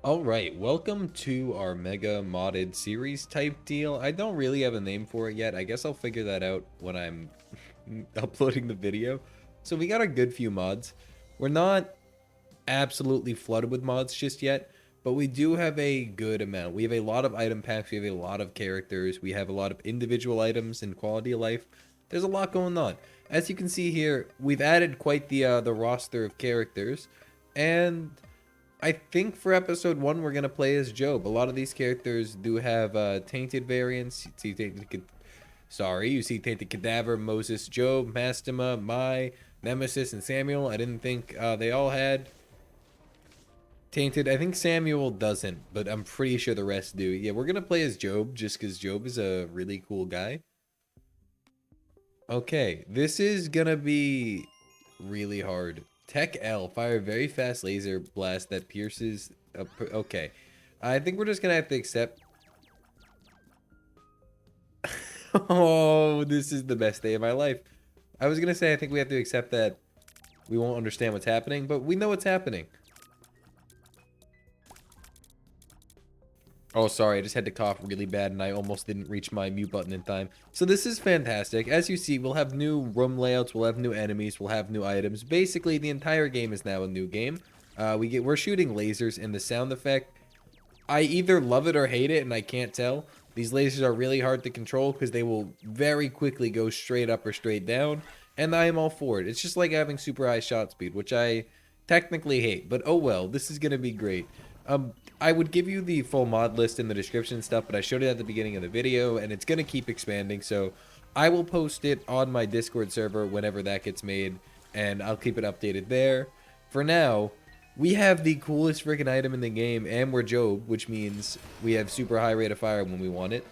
Alright, welcome to our mega modded series type deal. I don't really have a name for it yet. I guess I'll figure that out when I'm uploading the video. So we got a good few mods. We're not absolutely flooded with mods just yet, but we do have a good amount. We have a lot of item packs, we have a lot of characters, we have a lot of individual items and quality of life. There's a lot going on. As you can see here, we've added quite the roster of characters, and I think for episode 1 we're gonna play as Job. A lot of these characters do have tainted variants. You see tainted Cadaver, Moses, Job, Mastema, Mai, Nemesis, and Samuel. I didn't think they all had tainted. I think Samuel doesn't, but I'm pretty sure the rest do. Yeah, we're gonna play as Job just because Job is a really cool guy. Okay, this is gonna be really hard. Tech L, fire a very fast laser blast that pierces. Okay, I think we're just gonna have to accept. Oh, this is the best day of my life. I was gonna say I think we have to accept that we won't understand what's happening, but we know what's happening. Oh, sorry, I just had to cough really bad and I almost didn't reach my mute button in time. So this is fantastic. As you see, we'll have new room layouts, we'll have new enemies, we'll have new items. Basically, the entire game is now a new game. We're shooting lasers, and the sound effect, I either love it or hate it, and I can't tell. These lasers are really hard to control because they will very quickly go straight up or straight down, and I am all for it. It's just like having super high shot speed, which I technically hate, but oh well, this is going to be great. I would give you the full mod list in the description and stuff, but I showed it at the beginning of the video, and it's going to keep expanding, so I will post it on my Discord server whenever that gets made, and I'll keep it updated there. For now, we have the coolest freaking item in the game, and we're Job, which means we have super high rate of fire when we want it.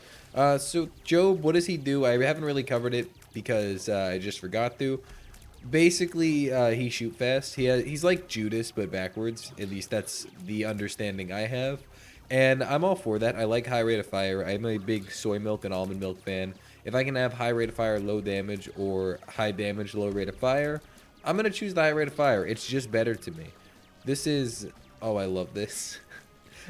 So Job, what does he do? I haven't really covered it because I just forgot to. Basically, he shoot fast. He's like Judas, but backwards. At least that's the understanding I have. And I'm all for that. I like high rate of fire. I'm a big soy milk and almond milk fan. If I can have high rate of fire, low damage, or high damage, low rate of fire, I'm going to choose the high rate of fire. It's just better to me. This is... Oh, I love this.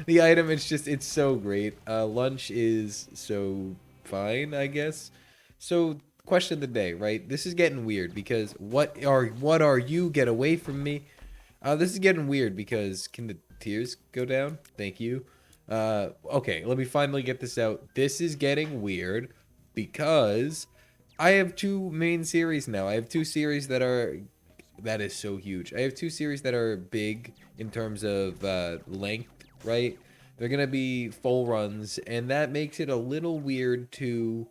The item, it's so great. Lunch is so fine, I guess. So, question of the day, right? This is getting weird because what are you? Get away from me. This is getting weird because can the tears go down? Thank you. Okay, let me finally get this out. This is getting weird because I have two main series now. I have two series that is so huge. I have two series that are big in terms of length, right? They're gonna be full runs, and that makes it a little weird to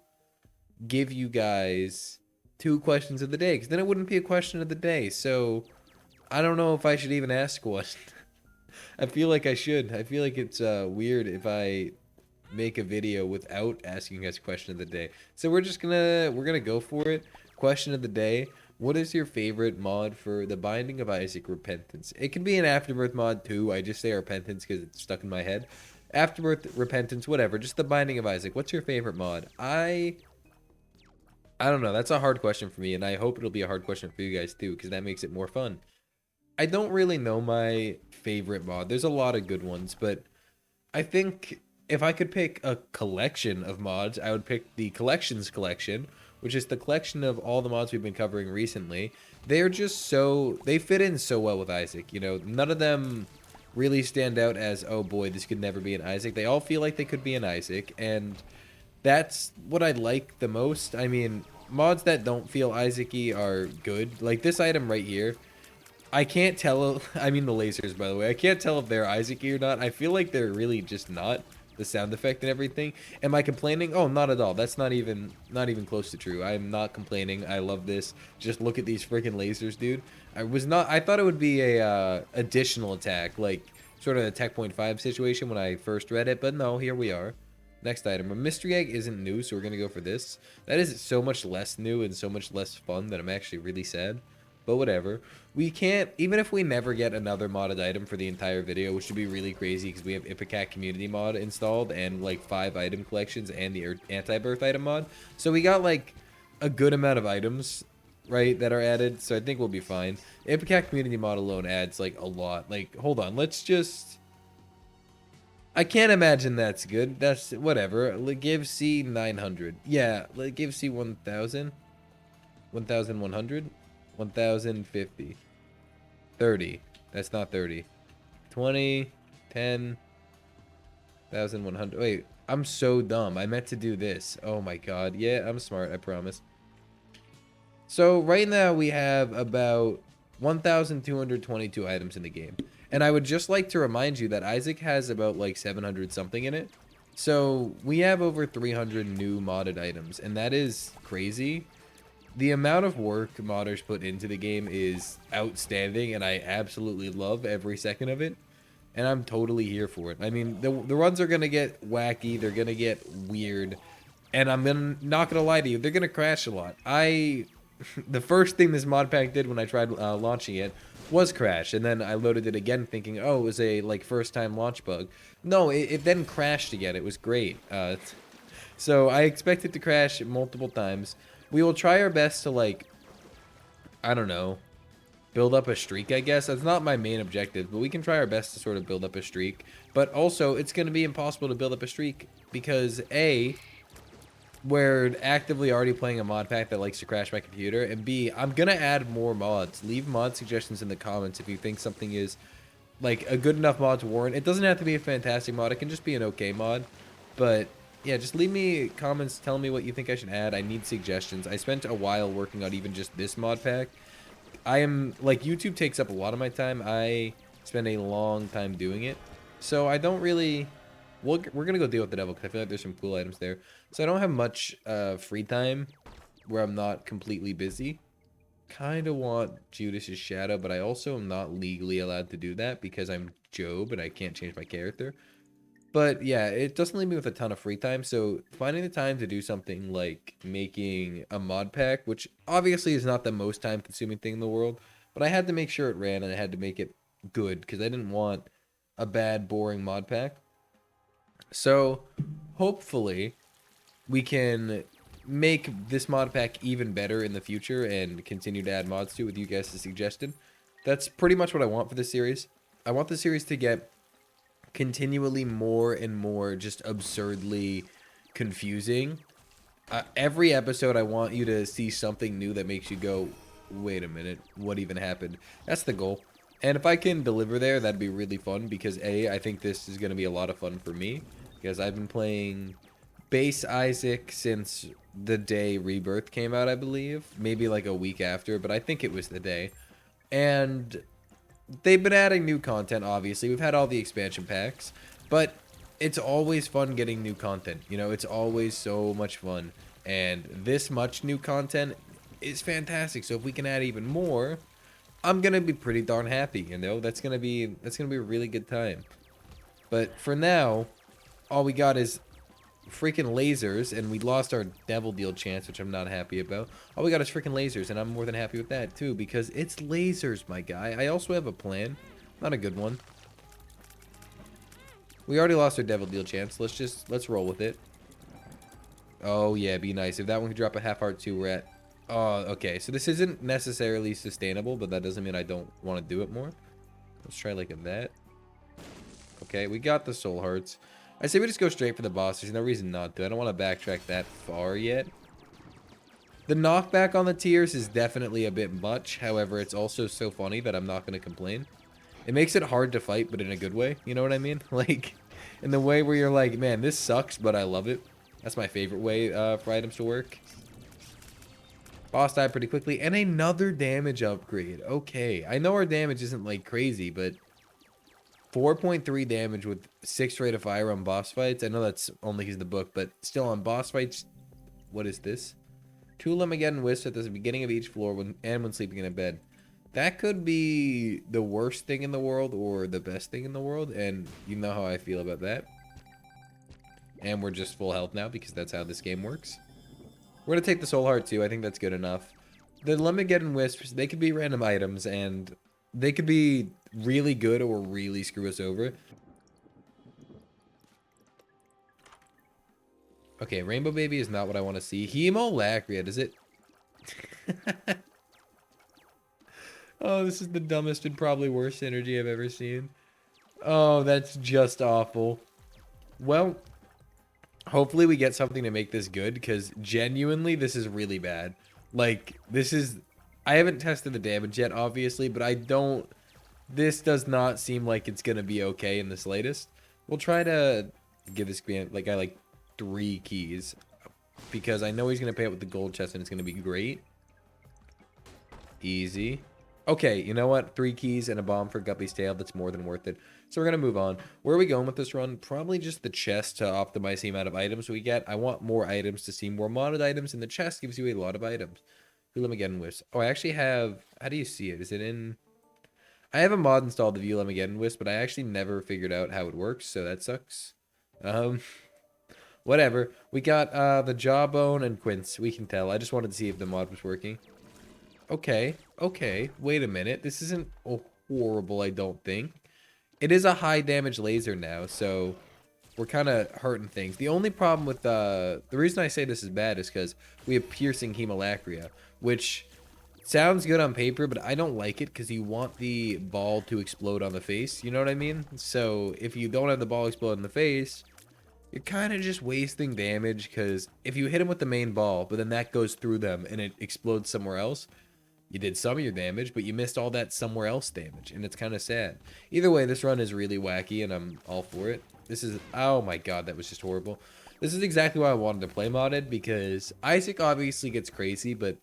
give you guys two questions of the day, because then it wouldn't be a question of the day. So I don't know if I should even ask one. I feel like I should. I feel like it's weird if I make a video without asking you guys question of the day. So we're gonna go for it. Question of the day: what is your favorite mod for the Binding of Isaac Repentance? It can be an Afterbirth mod too. I just say Repentance because it's stuck in my head. Afterbirth, Repentance, whatever. Just the Binding of Isaac. What's your favorite mod? I don't know. That's a hard question for me, and I hope it'll be a hard question for you guys too, because that makes it more fun. I don't really know my favorite mod. There's a lot of good ones, but I think if I could pick a collection of mods, I would pick the Collections collection, which is the collection of all the mods we've been covering recently. They're just they fit in so well with Isaac. You know, none of them really stand out as, oh boy, this could never be an Isaac. They all feel like they could be an Isaac, and that's what I like the most. I mean, mods that don't feel Isaac-y are good. Like this item right here. I can't tell, I mean the lasers, by the way. I can't tell if they're Isaac-y or not. I feel like they're really just not. The sound effect and everything. Am I complaining? Oh, not at all. That's not even close to true. I'm not complaining. I love this. Just look at these freaking lasers, dude. I thought it would be a additional attack, like sort of a Tech Point 5 situation when I first read it, but no, here we are. Next item. A mystery egg isn't new, so we're going to go for this. That is so much less new and so much less fun that I'm actually really sad. But whatever. We can't, even if we never get another modded item for the entire video, which would be really crazy because we have Ipecac community mod installed and like 5 item collections and the anti-birth item mod. So we got like a good amount of items, right, that are added. So I think we'll be fine. Ipecac community mod alone adds like a lot. Like, hold on, let's just... I can't imagine that's good. That's whatever. Give C 900. Yeah, give C 1000. 1100. 1050. 30. That's not 30. 20. 10. 1100. Wait, I'm so dumb. I meant to do this. Oh my god. Yeah, I'm smart, I promise. So right now we have about 1,222 items in the game. And I would just like to remind you that Isaac has about like 700 something in it. So we have over 300 new modded items, and that is crazy. The amount of work modders put into the game is outstanding, and I absolutely love every second of it. And I'm totally here for it. I mean, the runs are going to get wacky, they're going to get weird, and not going to lie to you, they're going to crash a lot. The first thing this mod pack did when I tried launching it was crash, and then I loaded it again thinking, oh, it was a like first time launch bug. No, it then crashed again. It was great. So I expect it to crash multiple times. We will try our best to, like, I don't know, build up a streak, I guess. That's not my main objective, but we can try our best to sort of build up a streak. But also, it's going to be impossible to build up a streak because A, we're actively already playing a mod pack that likes to crash my computer, and B, I'm gonna add more mods. Leave mod suggestions in the comments if you think something is like a good enough mod to warrant. It doesn't have to be a fantastic mod, it can just be an okay mod. But yeah, just leave me comments telling me what you think I should add. I need suggestions. I spent a while working on even just this mod pack. I am like, YouTube takes up a lot of my time. I spend a long time doing it, so I don't really. We're gonna go deal with the devil because I feel like there's some cool items there. So I don't have much free time where I'm not completely busy. Kind of want Judas's shadow, but I also am not legally allowed to do that because I'm Job and I can't change my character. But yeah, it doesn't leave me with a ton of free time. So finding the time to do something like making a mod pack, which obviously is not the most time consuming thing in the world, but I had to make sure it ran and I had to make it good because I didn't want a bad, boring mod pack. So, hopefully, we can make this mod pack even better in the future and continue to add mods to it with you guys' suggestion. That's pretty much what I want for this series. I want the series to get continually more and more just absurdly confusing. Every episode, I want you to see something new that makes you go, wait a minute, what even happened? That's the goal. And if I can deliver there, that'd be really fun because A, I think this is going to be a lot of fun for me because I've been playing base Isaac since the day Rebirth came out, I believe. Maybe like a week after, but I think it was the day. And they've been adding new content, obviously. We've had all the expansion packs, but it's always fun getting new content. You know, it's always so much fun. And this much new content is fantastic. So if we can add even more, I'm gonna be pretty darn happy, you know. That's gonna be a really good time. But for now, all we got is freaking lasers, and we lost our devil deal chance, which I'm not happy about. All we got is freaking lasers, and I'm more than happy with that too, because it's lasers, my guy. I also have a plan, not a good one. We already lost our devil deal chance. Let's roll with it. Oh yeah, be nice. If that one could drop a half heart too, we're at. Oh, okay. So this isn't necessarily sustainable, but that doesn't mean I don't want to do it more. Let's try like that. Okay, we got the soul hearts. I say we just go straight for the boss. There's no reason not to. I don't want to backtrack that far yet. The knockback on the tiers is definitely a bit much. However, it's also so funny that I'm not going to complain. It makes it hard to fight, but in a good way. You know what I mean? Like, in the way where you're like, man, this sucks, but I love it. That's my favorite way for items to work. Boss died pretty quickly. And another damage upgrade. Okay. I know our damage isn't, like, crazy, but 4.3 damage with 6 rate of fire on boss fights. I know that's only because of the book, but still on boss fights, what is this? 2 Lemmigeddon Wisps at the beginning of each floor when sleeping in a bed. That could be the worst thing in the world or the best thing in the world, and you know how I feel about that. And we're just full health now because that's how this game works. We're going to take the Soul Heart too. I think that's good enough. The Lemmigeddon Wisps, they could be random items, and they could be really good or really screw us over. Okay, Rainbow Baby is not what I want to see. Hemolacria, does it? Oh, this is the dumbest and probably worst energy I've ever seen. Oh, that's just awful. Well, hopefully we get something to make this good, because genuinely this is really bad. Like, this is... I haven't tested the damage yet, obviously, but I don't... This does not seem like it's going to be okay in the slightest. We'll try to give this guy like 3 keys, because I know he's going to pay it with the gold chest and it's going to be great. Easy. Okay, you know what? 3 keys and a bomb for Guppy's tail. That's more than worth it. So we're going to move on. Where are we going with this run? Probably just the chest to optimize the amount of items we get. I want more items to see more modded items, and the chest gives you a lot of items. View Lemageddon Wisp. Oh, I actually have... How do you see it? Is it in... I have a mod installed, the View Lemageddon Wisp, but I actually never figured out how it works, so that sucks. Whatever. We got the Jawbone and Quince. We can tell. I just wanted to see if the mod was working. Okay. Okay. Wait a minute. This isn't horrible, I don't think. It is a high damage laser now, so we're kind of hurting things. The only problem with the reason I say this is bad is because we have piercing hemolacria, which sounds good on paper, but I don't like it because you want the ball to explode on the face. You know what I mean? So if you don't have the ball explode in the face, you're kind of just wasting damage, because if you hit him with the main ball, but then that goes through them and it explodes somewhere else, you did some of your damage, but you missed all that somewhere else damage, and it's kind of sad. Either way, this run is really wacky, and I'm all for it. This is... Oh my god, that was just horrible. This is exactly why I wanted to play modded, because Isaac obviously gets crazy, but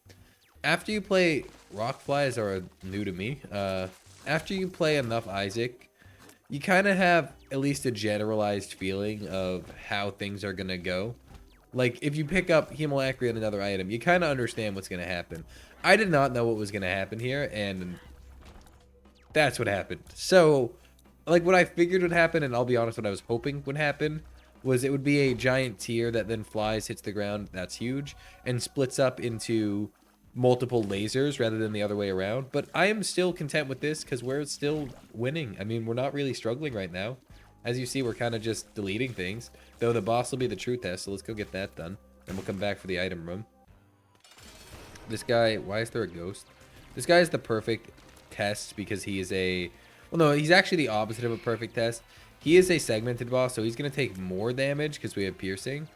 after you play... Rock flies are new to me. After you play enough Isaac, you kind of have at least a generalized feeling of how things are going to go. Like, if you pick up Hemolacria and another item, you kind of understand what's going to happen. I did not know what was going to happen here, and that's what happened. So, like, what I figured would happen, and I'll be honest, what I was hoping would happen, was it would be a giant tier that then flies, hits the ground, that's huge, and splits up into multiple lasers rather than the other way around. But I am still content with this, because we're still winning. I mean, we're not really struggling right now. As you see, we're kind of just deleting things, though the boss will be the true test, so let's go get that done. Then we'll come back for the item room. This guy, why is there a ghost? This guy is the perfect test because he is a... Well, no, he's actually the opposite of a perfect test. He is a segmented boss, so he's going to take more damage because we have piercing.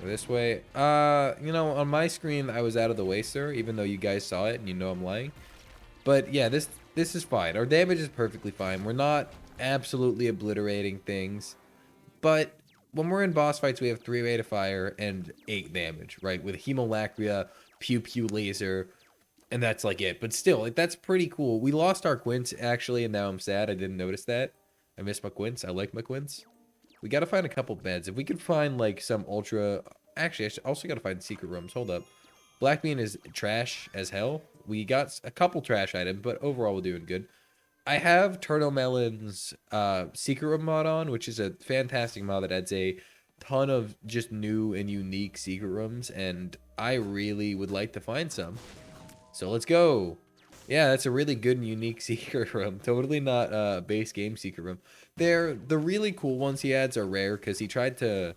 Go this way. You know, on my screen, I was out of the way, sir, even though you guys saw it and you know I'm lying. But yeah, this is fine. Our damage is perfectly fine. We're not absolutely obliterating things, but when we're in boss fights, we have 3 rate of fire and 8 damage, right? With Hemolacria, Pew Pew Laser, and that's like it. But still, like, that's pretty cool. We lost our Quince, actually, and now I'm sad. I didn't notice that. I miss my Quince. I like my Quince. We gotta find a couple beds. If we could find, like, some ultra... Actually, I also gotta find secret rooms. Hold up. Black Bean is trash as hell. We got a couple trash items, but overall we're doing good. I have Turtle Melon's secret room mod on, which is a fantastic mod that adds a ton of just new and unique secret rooms, and I really would like to find some. So let's go. Yeah, that's a really good and unique secret room. Totally not a base game secret room. The really cool ones he adds are rare because he tried to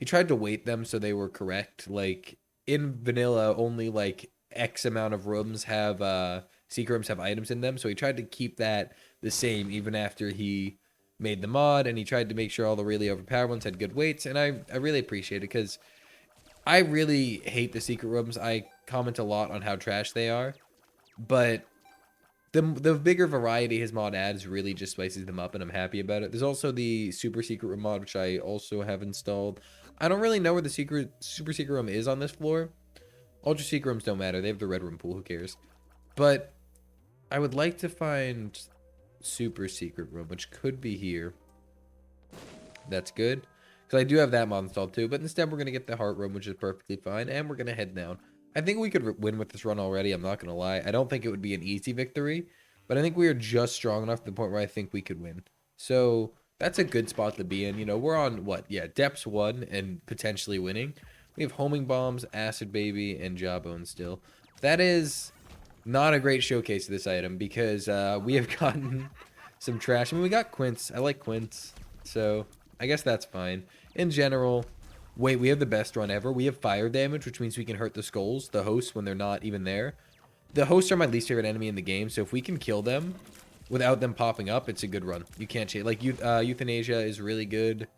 weight them so they were correct. Like in vanilla, only like X amount of rooms have secret rooms have items in them, so he tried to keep that the same even after he made the mod, and he tried to make sure all the really overpowered ones had good weights, and I really appreciate it because I really hate the secret rooms. I comment a lot on how trash they are, but the bigger variety his mod adds really just spices them up, and I'm happy about it. There's also the super secret room mod, which I also have installed. I don't really know where the super secret room is on this floor. Ultra secret rooms don't matter. They have the red room pool. Who cares? But I would like to find super secret room, which could be here. That's good, because I do have that mod installed too. But instead, we're going to get the heart room, which is perfectly fine, and we're going to head down. I think we could win with this run already. I'm not going to lie. I don't think it would be an easy victory, but I think we are just strong enough to the point where I think we could win. So that's a good spot to be in. You know, we're on, what? Yeah, Depths 1 and potentially winning. We have Homing Bombs, Acid Baby, and Jawbone still. That is not a great showcase of this item because we have gotten some trash. I mean, we got Quince. I like Quince, so I guess that's fine. In general, wait, we have the best run ever. We have fire damage, which means we can hurt the skulls, the hosts, when they're not even there. The hosts are my least favorite enemy in the game, so if we can kill them, without them popping up, it's a good run. You can't change. Like, euthanasia is really good.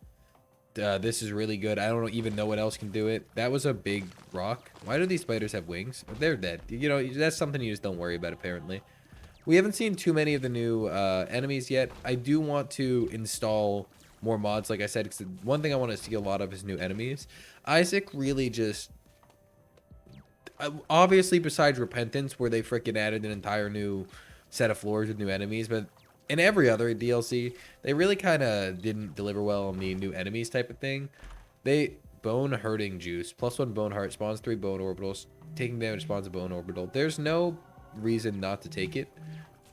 This is really good. I don't even know what else can do it. That was a big rock. Why do these spiders have wings? They're dead. You know, that's something you just don't worry about, apparently. We haven't seen too many of the new enemies yet. I do want to install more mods, like I said, because one thing I want to see a lot of is new enemies. Isaac really just... obviously, besides Repentance, where they freaking added an entire new set of floors with new enemies, but in every other DLC, they really kind of didn't deliver well on the new enemies type of thing. Bone hurting juice, +1 bone heart, spawns 3 bone orbitals, taking damage spawns a bone orbital. There's no reason not to take it,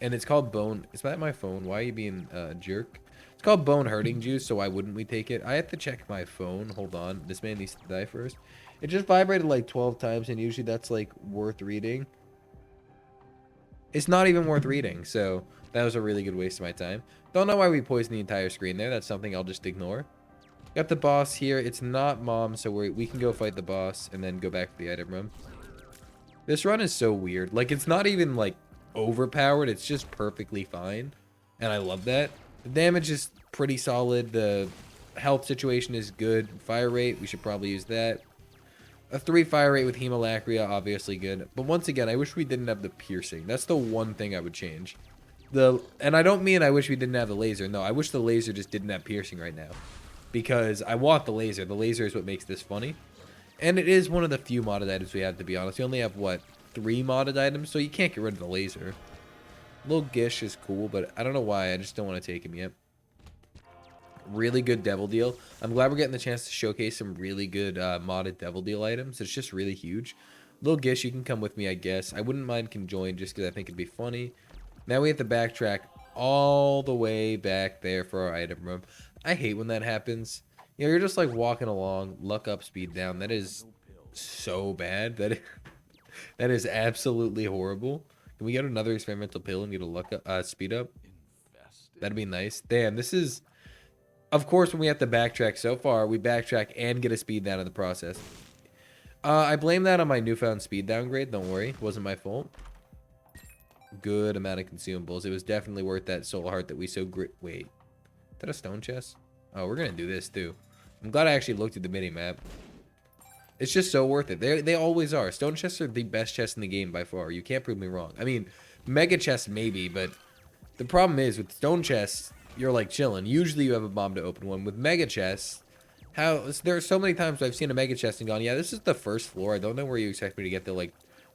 and it's called bone. Is that my phone? Why are you being a jerk? It's called bone hurting juice, so why wouldn't we take it? I have to check my phone. Hold on, this man needs to die first. It just vibrated like 12 times, and usually that's like worth reading. It's not even worth reading, so that was a really good waste of my time. Don't know why we poisoned the entire screen there. That's something I'll just ignore. Got the boss here. It's not mom, so we can go fight the boss and then go back to the item room. This run is so weird. Like, it's not even, like, overpowered. It's just perfectly fine, and I love that. The damage is pretty solid. The health situation is good. Fire rate, we should probably use that. A 3 fire rate with Hemolacria, obviously good. But once again, I wish we didn't have the piercing. That's the one thing I would change. And I don't mean I wish we didn't have the laser. No, I wish the laser just didn't have piercing right now. Because I want the laser. The laser is what makes this funny. And it is one of the few modded items we have, to be honest. We only have, what, 3 modded items? So you can't get rid of the laser. Little Gish is cool, but I don't know why. I just don't want to take him yet. Really good Devil Deal. I'm glad we're getting the chance to showcase some really good modded Devil Deal items. It's just really huge. Little Gish, you can come with me, I guess. I wouldn't mind conjoin just because I think it'd be funny. Now we have to backtrack all the way back there for our item room. I hate when that happens. You know, you're just like walking along, luck up, speed down. That is so bad. That is absolutely horrible. Can we get another experimental pill and get a luck up, speed up? That'd be nice. Damn, this is... Of course, when we have to backtrack so far, we backtrack and get a speed down in the process. I blame that on my newfound speed downgrade. Don't worry. It wasn't my fault. Good amount of consumables. It was definitely worth that soul heart that we so great. Wait. Is that a stone chest? Oh, we're going to do this too. I'm glad I actually looked at the mini-map. It's just so worth it. They always are. Stone chests are the best chests in the game by far. You can't prove me wrong. I mean, mega chests maybe, but the problem is with stone chests, you're like chilling. Usually you have a bomb to open one. With mega chests, there are so many times I've seen a mega chest and gone, yeah, this is the first floor. I don't know where you expect me to get the like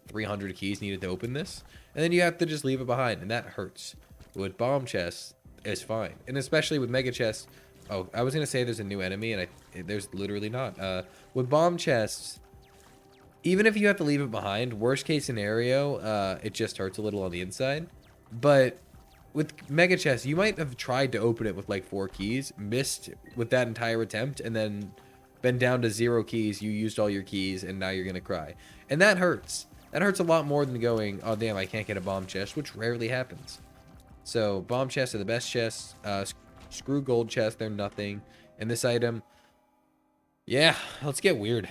300 keys needed to open this. And then you have to just leave it behind, and that hurts. With bomb chests, it's fine. And especially with mega chests, oh, I was going to say there's a new enemy, and there's literally not. With bomb chests, even if you have to leave it behind, worst case scenario, it just hurts a little on the inside. But with mega chests, you might have tried to open it with like 4 keys, missed with that entire attempt, and then been down to 0 keys. You used all your keys, and now you're going to cry. And that hurts. That hurts a lot more than going, oh, damn, I can't get a bomb chest, which rarely happens. So, bomb chests are the best chests. Screw gold chests, they're nothing. And this item, yeah, let's get weird.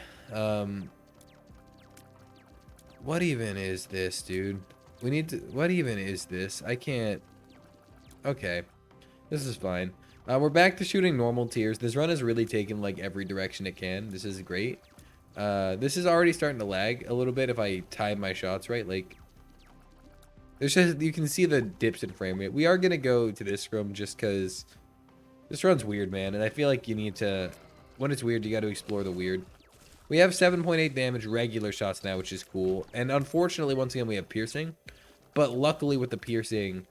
What even is this, dude? We need to, what even is this? I can't, okay. This is fine. We're back to shooting normal tiers. This run has really taken, like, every direction it can. This is great. This is already starting to lag a little bit if I time my shots right. Like, there's just, you can see the dips in frame rate. We are going to go to this room just because this run's weird, man. And I feel like you need to, when it's weird, you got to explore the weird. We have 7.8 damage regular shots now, which is cool. And unfortunately, once again, we have piercing. But luckily with the piercing,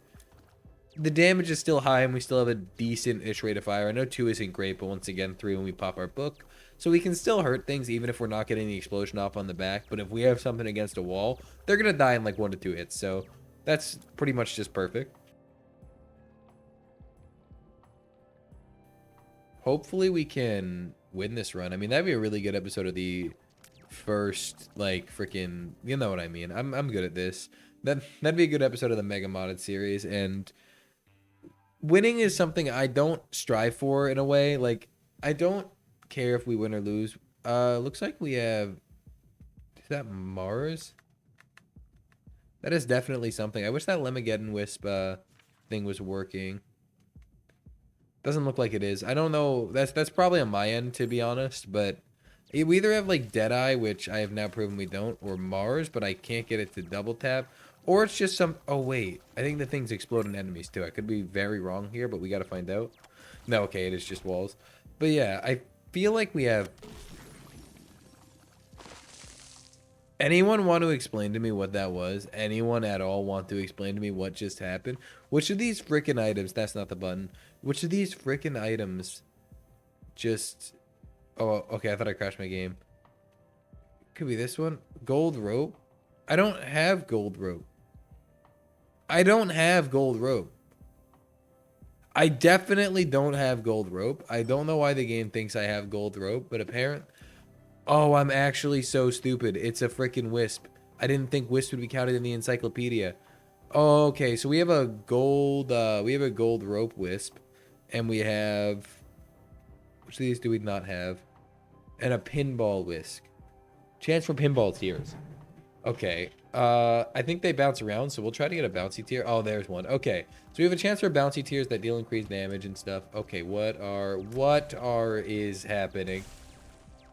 the damage is still high and we still have a decent-ish rate of fire. I know 2 isn't great, but once again, 3 when we pop our book. So we can still hurt things even if we're not getting the explosion off on the back. But if we have something against a wall, they're going to die in like 1 to 2 hits. So that's pretty much just perfect. Hopefully we can win this run. I mean, that'd be a really good episode of the first, like, freaking, you know what I mean. I'm good at this. That'd be a good episode of the Mega Modded series. And winning is something I don't strive for in a way. Like, I don't care if we win or lose. Looks like we have, is that Mars? That is definitely something. I wish that Lemageddon Wisp thing was working. Doesn't look like it is. I don't know. That's probably on my end, to be honest. But we either have like Deadeye, which I have now proven we don't, or Mars, but I can't get it to double tap. Or it's just some... Oh, wait. I think the thing's exploding enemies, too. I could be very wrong here, but we got to find out. No, okay, it is just walls. But yeah, I feel like we have... Anyone want to explain to me what that was? Anyone at all want to explain to me what just happened? Which of these freaking items... That's not the button. Which of these freaking items just... Oh, okay, I thought I crashed my game. Could be this one. Gold rope. I don't have gold rope. I don't have gold rope. I definitely don't have gold rope. I don't know why the game thinks I have gold rope, but apparently... Oh, I'm actually so stupid. It's a freaking wisp. I didn't think wisp would be counted in the encyclopedia. Oh, okay, so we have a gold rope wisp, and we have... Which of these do we not have? And a pinball whisk. Chance for pinball tiers. Okay. I think they bounce around, so we'll try to get a bouncy tier. Oh, there's one. Okay. So we have a chance for bouncy tiers that deal increased damage and stuff. Okay, what is happening?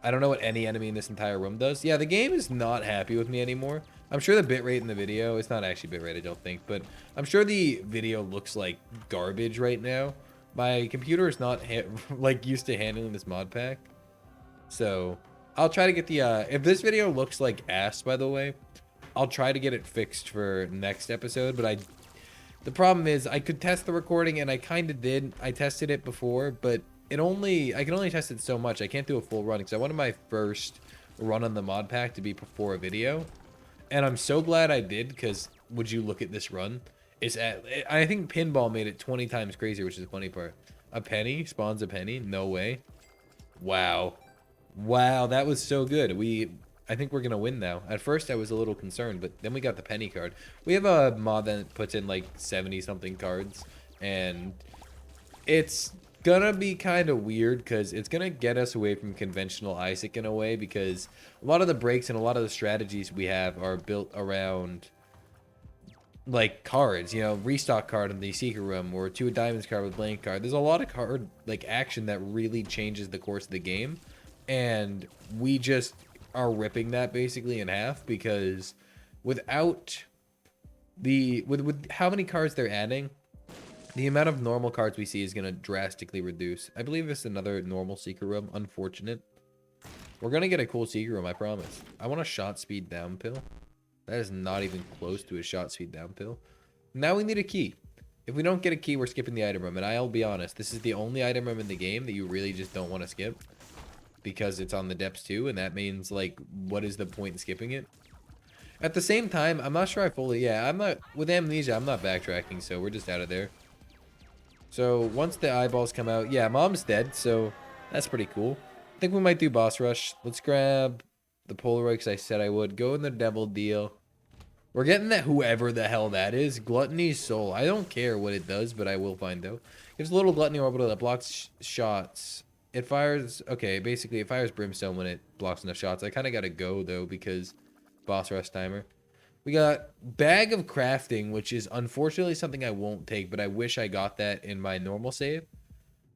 I don't know what any enemy in this entire room does. Yeah, the game is not happy with me anymore. I'm sure the bitrate in the video, it's not actually bitrate, I don't think, but I'm sure the video looks like garbage right now. My computer is not like used to handling this mod pack. So I'll try to get the, if this video looks like ass, by the way, I'll try to get it fixed for next episode, but the problem is I could test the recording, and I kind of did. I tested it before, but I can only test it so much. I can't do a full run because I wanted my first run on the mod pack to be before a video. And I'm so glad I did, because would you look at this run? I think pinball made it 20 times crazier, which is the funny part. A penny spawns a penny? No way. Wow. Wow, that was so good. I think we're going to win now. At first, I was a little concerned, but then we got the penny card. We have a mod that puts in like 70-something cards, and it's gonna be kind of weird because it's gonna get us away from conventional Isaac in a way, because a lot of the breaks and a lot of the strategies we have are built around like cards, you know, restock card in the secret room, or 2 diamonds card with blank card. There's a lot of card like action that really changes the course of the game, and we just are ripping that basically in half, because without with how many cards they're adding, the amount of normal cards we see is going to drastically reduce. I believe it's another normal secret room. Unfortunate. We're going to get a cool secret room, I promise. I want a shot speed down pill. That is not even close to a shot speed down pill. Now we need a key. If we don't get a key, we're skipping the item room. And I'll be honest, this is the only item room in the game that you really just don't want to skip, because it's on the depths too. And that means, like, what is the point in skipping it? At the same time, I'm not sure I fully... Yeah, I'm not... With Amnesia, I'm not backtracking, so we're just out of there. So once the eyeballs come out, yeah, mom's dead, so that's pretty cool. I think we might do boss rush. Let's grab the Polaroid, because I said I would. Go in the devil deal. We're getting that whoever the hell that is. Gluttony's soul. I don't care what it does, but I will find out. Gives a little gluttony orbital that blocks shots. It fires... Okay, basically it fires brimstone when it blocks enough shots. I kind of got to go, though, because boss rush timer. We got Bag of Crafting, which is unfortunately something I won't take, but I wish I got that in my normal save.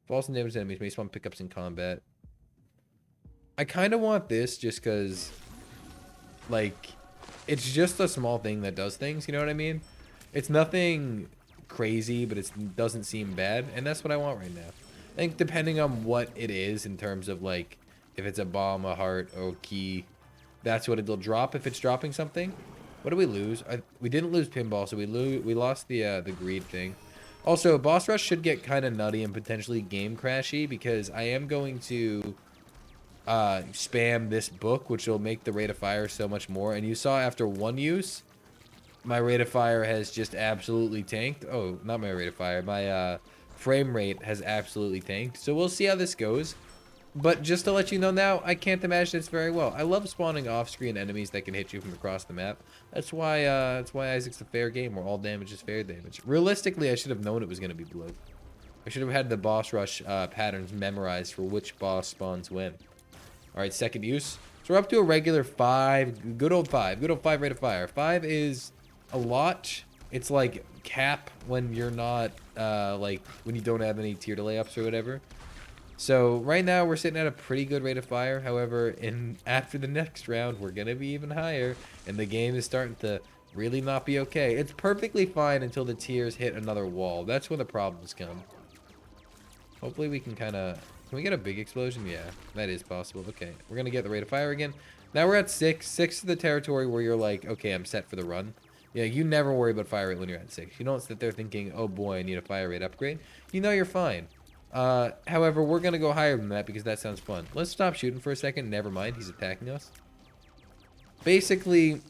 False and damaged enemies may spawn pickups in combat. I kind of want this just because, like, it's just a small thing that does things, you know what I mean? It's nothing crazy, but it doesn't seem bad, and that's what I want right now. I think depending on what it is in terms of, like, if it's a bomb, a heart, or a key, that's what it'll drop if it's dropping something. What did we lose? We didn't lose pinball, so we lost the greed thing. Also, boss rush should get kind of nutty and potentially game crashy, because I am going to spam this book, which will make the rate of fire so much more. And you saw after one use, my rate of fire has just absolutely tanked. Oh, not my rate of fire. My frame rate has absolutely tanked. So we'll see how this goes. But just to let you know now, I can't imagine this very well. I love spawning off-screen enemies that can hit you from across the map. That's why Isaac's a fair game, where all damage is fair damage. Realistically, I should have known it was going to be blue. I should have had the boss rush patterns memorized for which boss spawns when. All right, second use. So we're up to a regular 5. Good old 5. Good old 5 rate of fire. 5 is a lot. It's like cap when you're not, like, when you don't have any tier delay ups or whatever. So right now we're sitting at a pretty good rate of fire. However, after the next round, we're gonna be even higher, and the game is starting to really not be okay. It's perfectly fine until the tiers hit another wall. That's when the problems come. Hopefully we can kind of... Can we get a big explosion? Yeah, that is possible. Okay, we're gonna get the rate of fire again. Now we're at 6. 6 is the territory where you're like, okay, I'm set for the run. Yeah, you never worry about fire rate when you're at 6. You don't sit there thinking, oh boy, I need a fire rate upgrade. You know you're fine. However, we're gonna go higher than that because that sounds fun. Let's stop shooting for a second. Never mind, he's attacking us. Basically,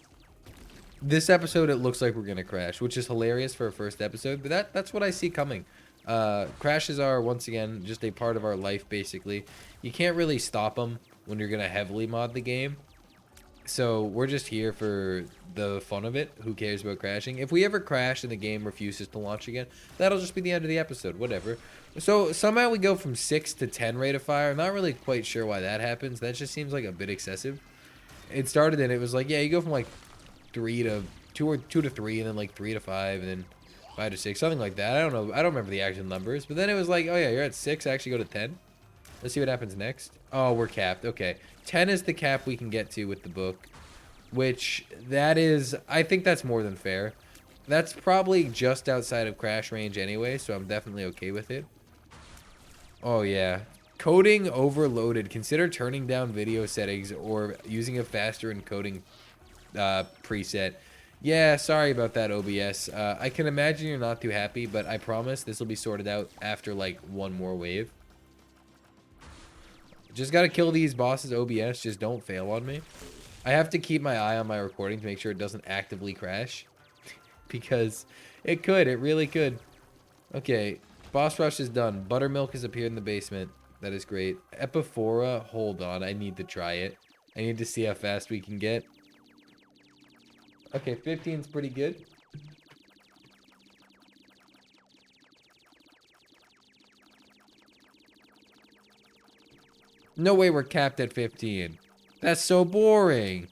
this episode, it looks like we're gonna crash, which is hilarious for a first episode, but that's what I see coming. Crashes are, once again, just a part of our life, basically. You can't really stop them when you're gonna heavily mod the game. So we're just here for the fun of it. Who cares about crashing? If we ever crash and the game refuses to launch again, that'll just be the end of the episode, whatever. So somehow we go from 6 to 10 rate of fire. I'm not really quite sure why that happens. That just seems like a bit excessive. It started and it was like, yeah, you go from like 3 to 2 or 2 to 3 and then like 3 to 5 and then 5 to 6, something like that. I don't know. I don't remember the actual numbers. But then it was like, oh yeah, you're at 6. I actually go to 10. Let's see what happens next. Oh, we're capped. Okay. 10 is the cap we can get to with the book, which that is, I think that's more than fair. That's probably just outside of crash range anyway, so I'm definitely okay with it. Oh, yeah. Coding overloaded. Consider turning down video settings or using a faster encoding preset. Yeah, sorry about that, OBS. I can imagine you're not too happy, but I promise this will be sorted out after, like, one more wave. Just gotta kill these bosses, OBS. Just don't fail on me. I have to keep my eye on my recording to make sure it doesn't actively crash. Because it could. It really could. Okay. Boss rush is done. Buttermilk has appeared in the basement. That is great. Epiphora. Hold on. I need to try it. I need to see how fast we can get. Okay, 15 is pretty good. No way we're capped at 15. That's so boring.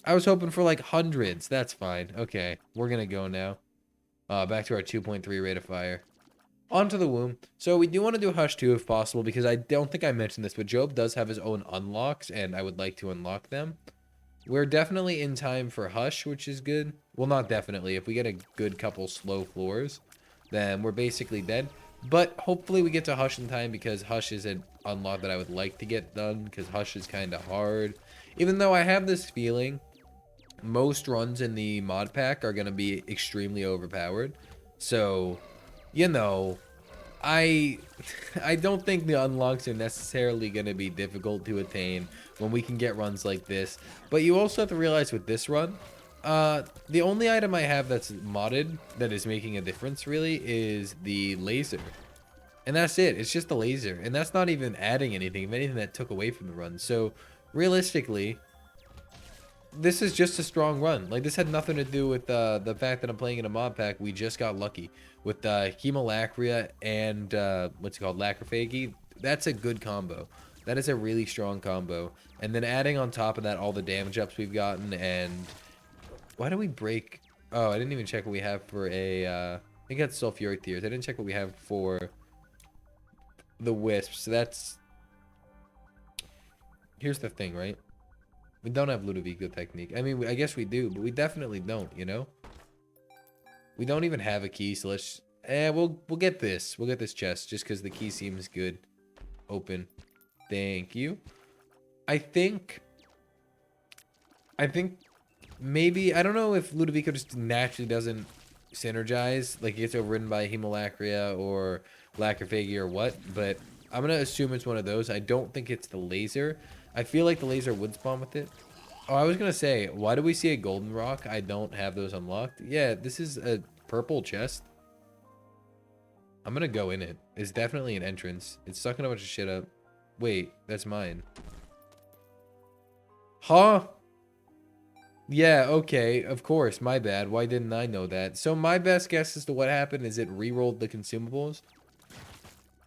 I was hoping for like hundreds. That's fine. Okay, we're gonna go now. Back to our 2.3 rate of fire. Onto the womb. So we do want to do Hush 2 if possible, because I don't think I mentioned this, but Job does have his own unlocks, and I would like to unlock them. We're definitely in time for Hush, which is good. Well, not definitely. If we get a good couple slow floors, then we're basically dead. But hopefully we get to Hush in time, because Hush is an unlock that I would like to get done, because Hush is kind of hard. Even though I have this feeling most runs in the mod pack are going to be extremely overpowered. So, you know, I don't think the unlocks are necessarily going to be difficult to attain when we can get runs like this. But you also have to realize with this run, the only item I have that's modded that is making a difference really is the laser. And that's it. It's just the laser. And that's not even adding anything. If anything, that took away from the run. So, realistically, this is just a strong run. Like, this had nothing to do with the fact that I'm playing in a mod pack. We just got lucky with Hemolacria and what's it called, Lacrophagy. That's a good combo. That is a really strong combo. And then adding on top of that all the damage ups we've gotten. And why do we break? Oh, I didn't even check what we have for a I think that's sulfuric tears. I didn't check what we have for the wisps. So that's, here's the thing, right? We don't have Ludovico technique. I mean, I guess we do, but we definitely don't, you know? We don't even have a key, so let's... we'll get this. We'll get this chest, just because the key seems good. Open. Thank you. I think maybe... I don't know if Ludovico just naturally doesn't synergize. Like, it gets overridden by Hemolacria or Lacrophagy or what, but I'm going to assume it's one of those. I don't think it's the laser. I feel like the laser would spawn with it. Oh, I was going to say, why do we see a golden rock? I don't have those unlocked. Yeah, this is a purple chest. I'm going to go in it. It's definitely an entrance. It's sucking a bunch of shit up. Wait, that's mine. Huh? Yeah, okay, of course. My bad. Why didn't I know that? So my best guess as to what happened is it re-rolled the consumables.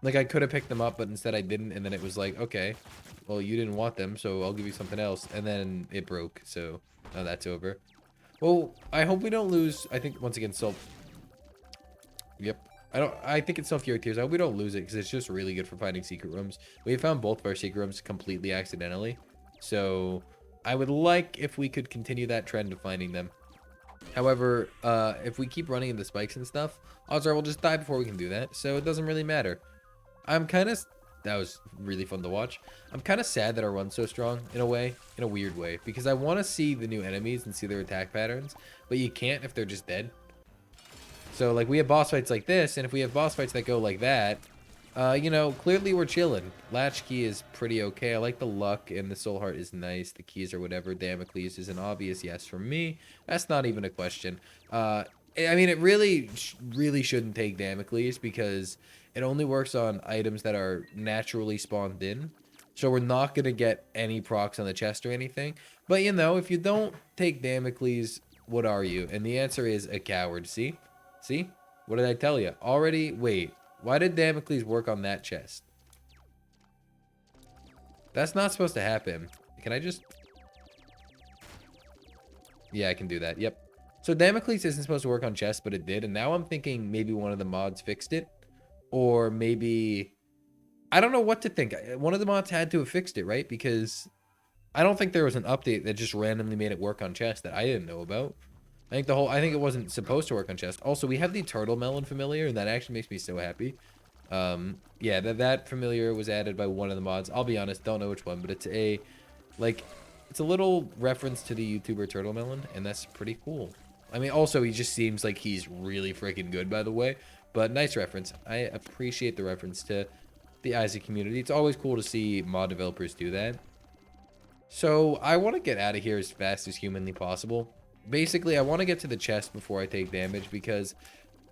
Like, I could have picked them up, but instead I didn't, and then it was like, okay, well, you didn't want them, so I'll give you something else. And then it broke, so now that's over. Well, I hope we don't lose. I think once again, Yep. I think it's Sulfuric Tears. I hope we don't lose it because it's just really good for finding secret rooms. We found both of our secret rooms completely accidentally. So I would like if we could continue that trend of finding them. However, if we keep running into spikes and stuff, odds are we'll just die before we can do that. So it doesn't really matter. I'm kind of... That was really fun to watch. I'm kind of sad that our run's so strong, in a way. In a weird way. Because I want to see the new enemies and see their attack patterns. But you can't if they're just dead. So, like, we have boss fights like this. And if we have boss fights that go like that, you know, clearly we're chilling. Latchkey is pretty okay. I like the luck, and the soul heart is nice. The keys or whatever. Damocles is an obvious yes for me. That's not even a question. I mean, it really shouldn't take Damocles because it only works on items that are naturally spawned in. So we're not going to get any procs on the chest or anything. But, you know, if you don't take Damocles, what are you? And the answer is a coward. See? See? What did I tell you? Already, wait. Why did Damocles work on that chest? That's not supposed to happen. Can I just... Yeah, I can do that. Yep. So Damocles isn't supposed to work on chests, but it did. And now I'm thinking maybe one of the mods fixed it. Or maybe... I don't know what to think. One of the mods had to have fixed it, right? Because I don't think there was an update that just randomly made it work on chests that I didn't know about. I think it wasn't supposed to work on chest. Also, we have the turtle melon familiar, and that actually makes me so happy. Yeah, that familiar was added by one of the mods. I'll be honest, don't know which one, but it's a little reference to the YouTuber Turtle Melon, and that's pretty cool. I mean, also, he just seems like he's really freaking good, by the way. But nice reference. I appreciate the reference to the Isaac community. It's always cool to see mod developers do that. So, I want to get out of here as fast as humanly possible. Basically, I want to get to the chest before I take damage because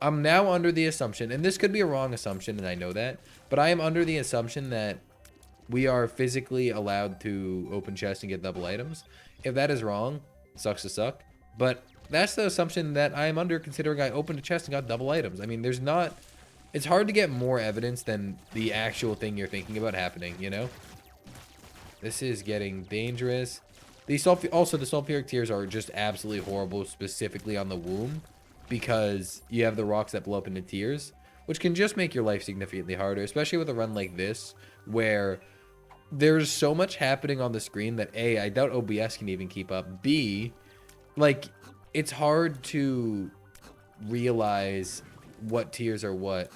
I'm now under the assumption, and this could be a wrong assumption, and I know that, but I am under the assumption that we are physically allowed to open chests and get double items. If that is wrong, it sucks to suck, but that's the assumption that I am under considering I opened a chest and got double items. I mean, it's hard to get more evidence than the actual thing you're thinking about happening, you know? This is getting dangerous. Also, the sulfuric tears are just absolutely horrible, specifically on the womb, because you have the rocks that blow up into tears, which can just make your life significantly harder, especially with a run like this, where there's so much happening on the screen that A, I doubt OBS can even keep up. B, like, it's hard to realize what tears are what.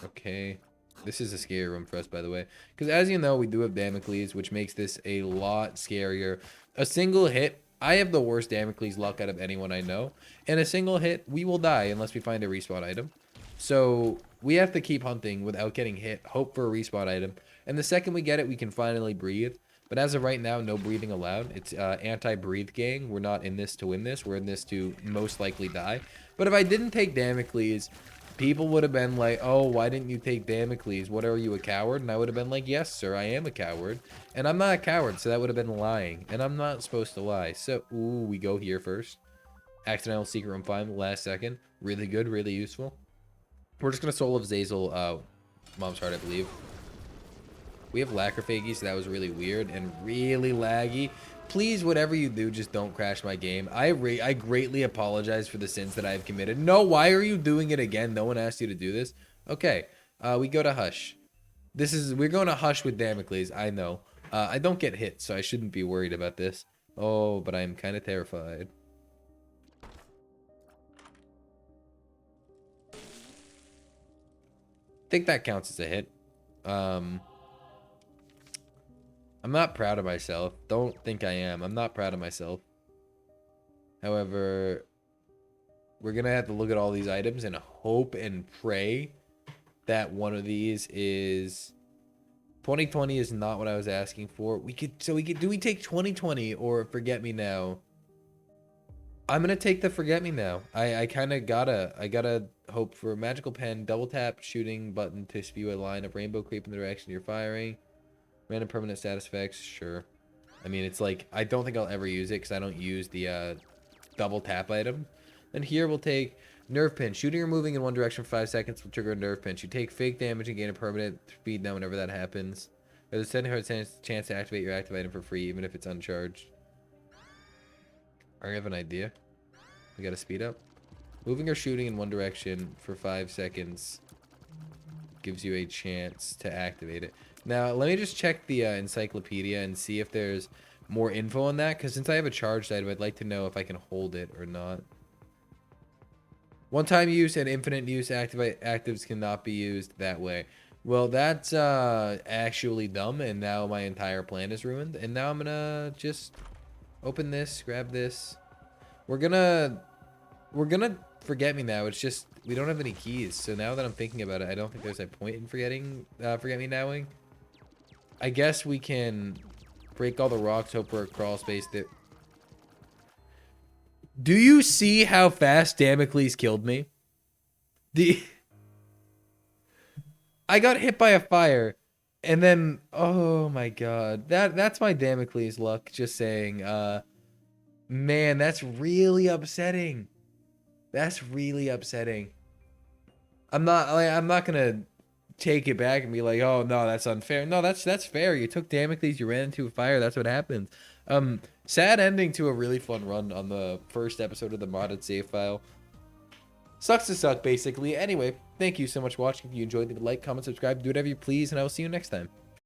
Okay. This is a scary room for us, by the way. Because as you know, we do have Damocles, which makes this a lot scarier. A single hit, I have the worst Damocles luck out of anyone I know. And a single hit, we will die unless we find a respawn item. So we have to keep hunting without getting hit, hope for a respawn item. And the second we get it, we can finally breathe. But as of right now, no breathing allowed. It's anti-breathe gang. We're not in this to win this. We're in this to most likely die. But if I didn't take Damocles... people would have been like, oh, why didn't you take Damocles? What, are you a coward? And I would have been like, yes, sir, I am a coward. And I'm not a coward, so that would have been lying. And I'm not supposed to lie. So, ooh, we go here first. Accidental secret room find last second. Really good, really useful. We're just going to Soul of Zazel, Mom's Heart, I believe. We have Lacrophagy, so that was really weird and really laggy. Please, whatever you do, just don't crash my game. I greatly apologize for the sins that I have committed. No, why are you doing it again? No one asked you to do this. Okay, we go to Hush. We're going to Hush with Damocles, I know. I don't get hit, so I shouldn't be worried about this. Oh, but I'm kind of terrified. I think that counts as a hit. I'm not proud of myself. Don't think I am. I'm not proud of myself. However, we're going to have to look at all these items and hope and pray that one of these is... 2020 is not what I was asking for. Do we take 2020 or Forget Me Now? I'm going to take the Forget Me Now. I kind of gotta hope for a magical pen, double tap shooting button to spew a line of rainbow creep in the direction you're firing. Random permanent status effects, sure. I mean, it's like, I don't think I'll ever use it because I don't use the double tap item. And here we'll take Nerve Pinch. Shooting or moving in one direction for 5 seconds will trigger a Nerve Pinch. You take fake damage and gain a permanent speed down whenever that happens. There's a 70% chance to activate your active item for free, even if it's uncharged. I have an idea. We gotta speed up. Moving or shooting in one direction for 5 seconds gives you a chance to activate it. Now, let me just check the encyclopedia and see if there's more info on that, because since I have a charged item, I'd like to know if I can hold it or not. One-time use and infinite use actives cannot be used that way. Well, that's actually dumb, and now my entire plan is ruined. And now I'm gonna just open this, grab this. We're gonna forget me now. It's just we don't have any keys. So now that I'm thinking about it, I don't think there's a point in forget me nowing. I guess we can break all the rocks, hope for a crawl space that. Do you see how fast Damocles killed me? I got hit by a fire, and then oh my god, that's my Damocles luck. Just saying, man, that's really upsetting. That's really upsetting. I'm not gonna take it back and be like, oh no, that's unfair. No, that's fair. You took Damocles, you ran into a fire. That's what happens. Sad ending to a really fun run on the first episode of the modded save file. Sucks to suck, basically. Anyway, thank you so much for watching. If you enjoyed, leave a like, comment, subscribe, do whatever you please, and I will see you next time.